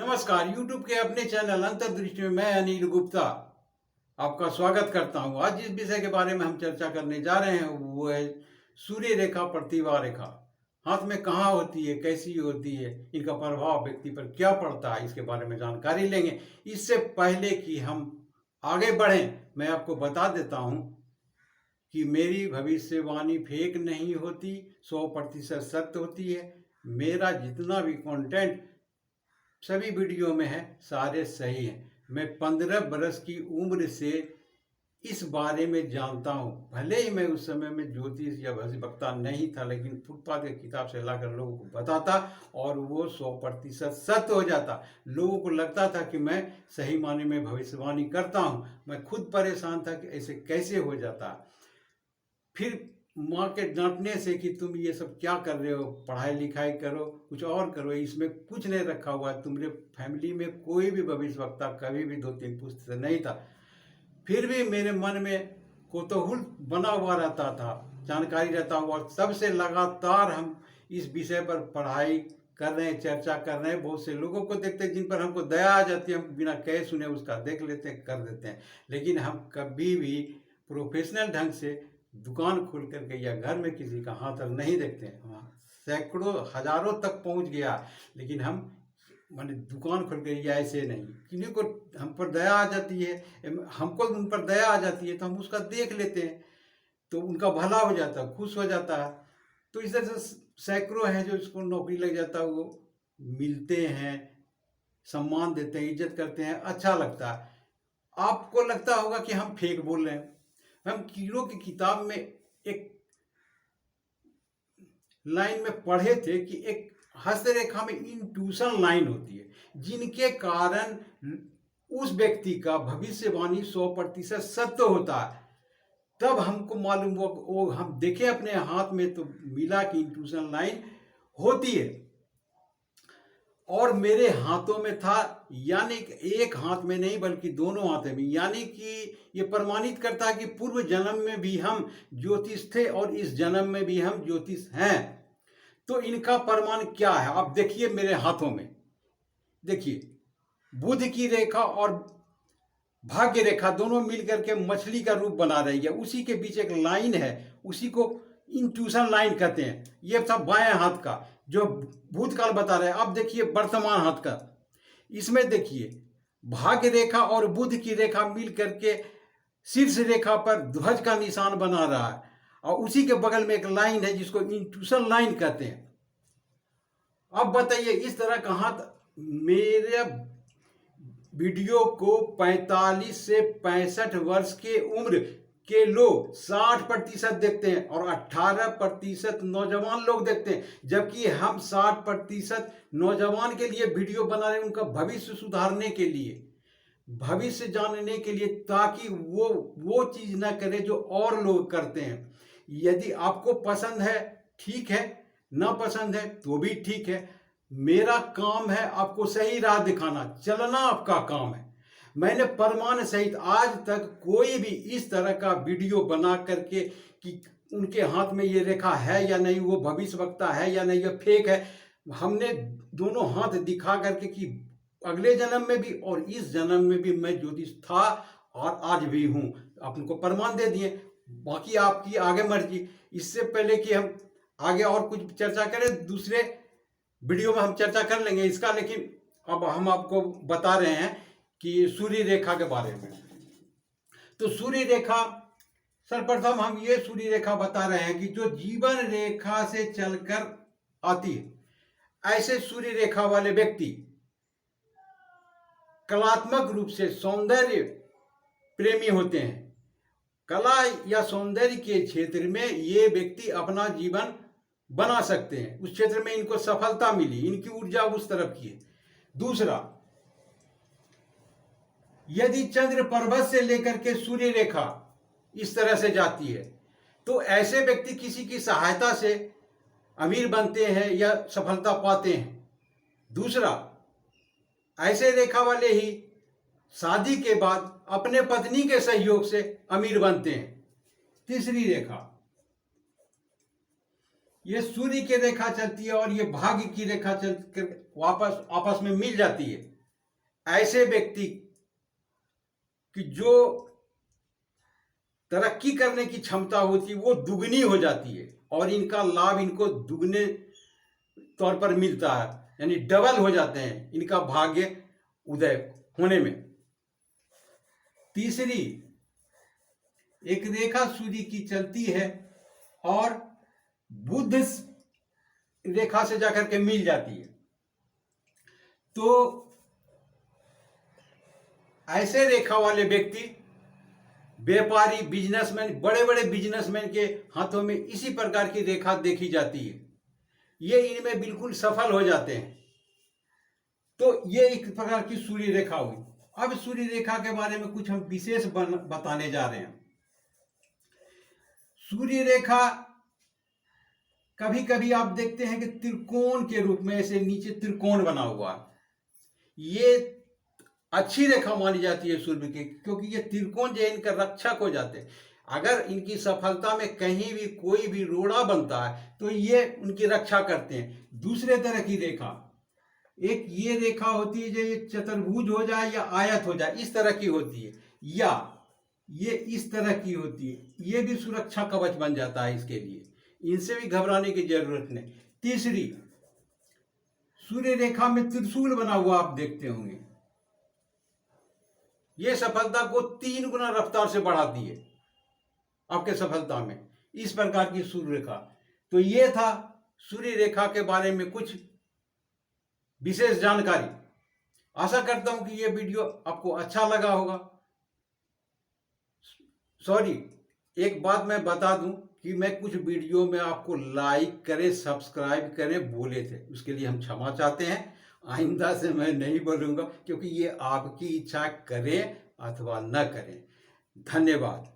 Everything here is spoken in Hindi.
नमस्कार। YouTube के अपने चैनल अंतर्दृष्टि में मैं अनिल गुप्ता आपका स्वागत करता हूं। आज जिस विषय के बारे में हम चर्चा करने जा रहे हैं वो है सूर्य रेखा, प्रतिभा रेखा। हाथ में कहाँ होती है, कैसी होती है, इनका प्रभाव व्यक्ति पर क्या पड़ता है, इसके बारे में जानकारी लेंगे। इससे पहले कि हम आगे बढ़ें, मैं आपको बता देता हूं कि मेरी भविष्यवाणी फेक नहीं होती, 100% सत्य होती है। मेरा जितना भी कंटेंट सभी वीडियो में है, सारे सही हैं। मैं 15 बरस की उम्र से इस बारे में जानता हूँ। भले ही मैं उस समय में ज्योतिष या भविष्यवक्ता नहीं था, लेकिन फुटपाथ की किताब से लाकर लोगों को बताता और वो 100% सत्य हो जाता। लोगों को लगता था कि मैं सही माने में भविष्यवाणी करता हूँ। मैं खुद परेशान था कि ऐसे कैसे हो जाता। फिर माँ के डांटने से कि तुम ये सब क्या कर रहे हो, पढ़ाई लिखाई करो, कुछ और करो, इसमें कुछ नहीं रखा हुआ है। तुम्हारे फैमिली में कोई भी भविष्यवक्ता कभी भी 2-3 पुस्तक से नहीं था। फिर भी मेरे मन में कौतूहल बना हुआ रहता था, जानकारी रहता हुआ, तब से लगातार हम इस विषय पर पढ़ाई कर रहे हैं, चर्चा कर रहे हैं। बहुत से लोगों को देखते हैं जिन पर हमको दया आ जाती है, हम बिना कहे सुने उसका देख लेते हैं, कर देते हैं। लेकिन हम कभी भी प्रोफेशनल ढंग से दुकान खोल करके या घर में किसी का हाथ नहीं देखते हैं। वहाँ सैकड़ों हजारों तक पहुँच गया, लेकिन हम माने दुकान खोल के या ऐसे नहीं, किन्हीं को हम पर दया आ जाती है, हमको उन पर दया आ जाती है तो हम उसका देख लेते हैं, तो उनका भला हो जाता है, खुश हो जाता है। तो इस तरह से सैकड़ों हैं जो इसको नौकरी लग जाता है, वो मिलते हैं, सम्मान देते हैं, इज्जत करते हैं, अच्छा लगता है। आपको लगता होगा कि हम फेक बोल रहे हैं। हम कीड़ों की किताब में एक लाइन में पढ़े थे कि एक हस्तरेखा में इंट्यूशन लाइन होती है, जिनके कारण उस व्यक्ति का भविष्यवाणी 100% सत्य होता है। तब हमको मालूम हुआ, वो हम देखे अपने हाथ में तो मिला कि इंट्यूशन लाइन होती है। और मेरे हाथों में था, यानी एक हाथ में नहीं बल्कि दोनों हाथों में, यानी कि ये प्रमाणित करता है कि पूर्व जन्म में भी हम ज्योतिष थे और इस जन्म में भी हम ज्योतिष हैं। तो इनका प्रमाण क्या है, आप देखिए मेरे हाथों में। देखिए, बुध की रेखा और भाग्य रेखा दोनों मिलकर के मछली का रूप बना रही है। उसी के बीच एक लाइन है, उसी को इंट्यूशन लाइन कहते हैं। ये था बाएं हाथ का जो भूतकाल बता रहे हैं। अब देखिए वर्तमान हाथ का, इसमें देखिए भाग्य रेखा और बुध की रेखा मिल करके शीर्ष रेखा पर ध्वज का निशान बना रहा है, और उसी के बगल में एक लाइन है जिसको इंट्यूशन लाइन कहते हैं। अब बताइए, इस तरह का हाथ मेरे वीडियो को 45 से 65 वर्ष के उम्र के लोग 60% देखते हैं और 18% नौजवान लोग देखते हैं। जबकि हम 60% नौजवान के लिए वीडियो बना रहे हैं, उनका भविष्य सुधारने के लिए, भविष्य जानने के लिए, ताकि वो चीज ना करे जो और लोग करते हैं। यदि आपको पसंद है ठीक है, ना पसंद है तो भी ठीक है। मेरा काम है आपको सही राह दिखाना, चलना आपका काम है। मैंने प्रमाण सहित आज तक कोई भी इस तरह का वीडियो बना करके कि उनके हाथ में ये रेखा है या नहीं, वो भविष्यवक्ता है या नहीं, ये फेक है, हमने दोनों हाथ दिखा करके कि अगले जन्म में भी और इस जन्म में भी मैं ज्योतिष था और आज भी हूं, आप उनको प्रमाण दे दिए। बाकी आपकी आगे मर्जी। इससे पहले कि हम आगे और कुछ चर्चा करें, दूसरे वीडियो में हम चर्चा कर लेंगे इसका, लेकिन अब हम आपको बता रहे हैं कि सूर्य रेखा के बारे में। तो सूर्य रेखा, सर्वप्रथम हम ये सूर्य रेखा बता रहे हैं कि जो जीवन रेखा से चलकर आती है। ऐसे सूर्य रेखा वाले व्यक्ति कलात्मक रूप से सौंदर्य प्रेमी होते हैं। कला या सौंदर्य के क्षेत्र में ये व्यक्ति अपना जीवन बना सकते हैं, उस क्षेत्र में इनको सफलता मिली, इनकी ऊर्जा उस तरफ की है। दूसरा, यदि चंद्र पर्वत से लेकर के सूर्य रेखा इस तरह से जाती है तो ऐसे व्यक्ति किसी की सहायता से अमीर बनते हैं या सफलता पाते हैं। दूसरा, ऐसे रेखा वाले ही शादी के बाद अपने पत्नी के सहयोग से अमीर बनते हैं। तीसरी रेखा, ये सूर्य की रेखा चलती है और ये भाग्य की रेखा चल कर वापस आपस में मिल जाती है। ऐसे व्यक्ति की जो तरक्की करने की क्षमता होती है वो दुगनी हो जाती है और इनका लाभ इनको दुगने तौर पर मिलता है, यानी डबल हो जाते हैं इनका भाग्य उदय होने में। तीसरी, एक रेखा सूर्य की चलती है और बुध रेखा से जाकर के मिल जाती है, तो ऐसे रेखा वाले व्यक्ति व्यापारी, बिजनेसमैन, बड़े बड़े बिजनेसमैन के हाथों में इसी प्रकार की रेखा देखी जाती है, ये इनमें बिल्कुल सफल हो जाते हैं। तो ये एक प्रकार की सूर्य रेखा हुई। अब सूर्य रेखा के बारे में कुछ हम विशेष बताने जा रहे हैं। सूर्य रेखा कभी कभी आप देखते हैं कि त्रिकोण के रूप में ऐसे नीचे त्रिकोण बना हुआ, ये अच्छी रेखा मानी जाती है सूर्य की, क्योंकि ये त्रिकोण जो इनका रक्षक हो जाते हैं। अगर इनकी सफलता में कहीं भी कोई भी रोड़ा बनता है तो ये उनकी रक्षा करते हैं। दूसरे तरह की रेखा, एक ये रेखा होती है जो ये चतुर्भुज हो जाए या आयत हो जाए, इस तरह की होती है, या ये इस तरह की होती है, ये भी सुरक्षा कवच बन जाता है इसके लिए, इनसे भी घबराने की जरूरत नहीं। तीसरी, सूर्य रेखा में त्रिशूल बना हुआ आप देखते होंगे, ये सफलता को 3 गुना रफ्तार से बढ़ाती है आपके सफलता में, इस प्रकार की सूर्य रेखा। तो ये था सूर्य रेखा के बारे में कुछ विशेष जानकारी। आशा करता हूं कि ये वीडियो आपको अच्छा लगा होगा। सॉरी, एक बात मैं बता दूं कि मैं कुछ वीडियो में आपको लाइक करें, सब्सक्राइब करें बोले थे, उसके लिए हम क्षमा चाहते हैं। आइंदा से मैं नहीं बोलूँगा, क्योंकि ये आपकी इच्छा, करें अथवा न करें। धन्यवाद।